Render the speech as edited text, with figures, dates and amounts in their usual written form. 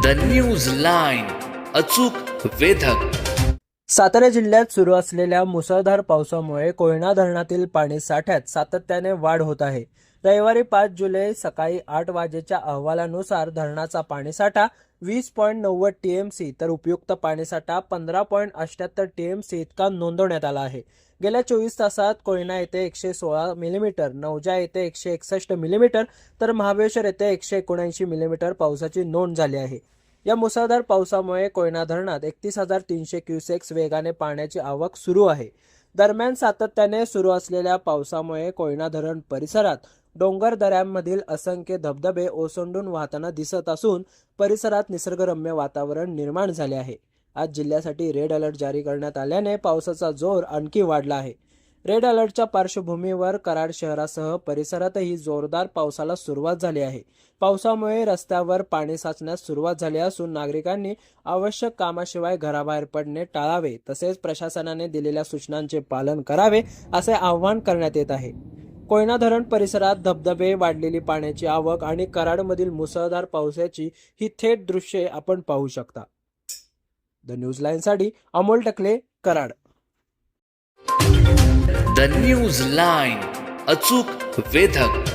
The news line, अचूक वेधक. सातारा जिल्ह्यात सुरू असलेल्या मुसळधार पावसामुळे कोयना धरणातील पाणी साठ्यात सातत्याने वाढ होत आहे. रविवारी 5 जुलै सकाळी 8 वाजेच्या अहवालानुसार धरणाचा पाणीसाठा 20.90 टीएमसी तर उपयुक्त पाणीसाठा 15.78 टीएमसी इतका नोंदवण्यात आला आहे. गेल्या 24 तासात कोयना येथे 116 मिलीमीटर, नवजा येथे 161 मिलीमीटर तर महाबळेश्वर येथे 179 मिलीमीटर पावसाची नोंद झाली आहे. या मुसळधार पावसामुळे कोयना धरणात 31,300 क्युसेक्स वेगाने पाण्याची आवक सुरू आहे. दरम्यान सातत्याने सुरू असलेल्या पावसामुळे कोयना धरण परिसरात डोंगर दऱ्यांमधील असंख्य धबधबे ओसंडून वाहताना दिसत असून परिसरात निसर्गरम्य वातावरण निर्माण झाले आहे. आज जिल्ह्यासाठी रेड अलर्ट जारी करण्यात आल्याने पावसाचा जोर आणखी वाढला आहे. रेड अलर्टच्या पार्श्वभूमीवर कराड शहरासह परिसरातही जोरदार पावसाला सुरुवात झाली आहे. पावसामुळे रस्त्यावर पाणी साचण्यास सुरुवात झाली असून नागरिकांनी आवश्यक कामाशिवाय घराबाहेर पडणे टाळावे तसेच प्रशासनाने दिलेल्या सूचनांचे पालन करावे असे आवाहन करण्यात येत आहे. कोयना धरण परिसरात धबधबे, वाढलेली पाण्याची आवक आणि कराडमधील मुसळधार पावसाची ही थेट दृश्ये आपण पाहू शकता. द न्यूज लाईनसाठी Amol Takale, Karad. The news line, अचूक वेधक.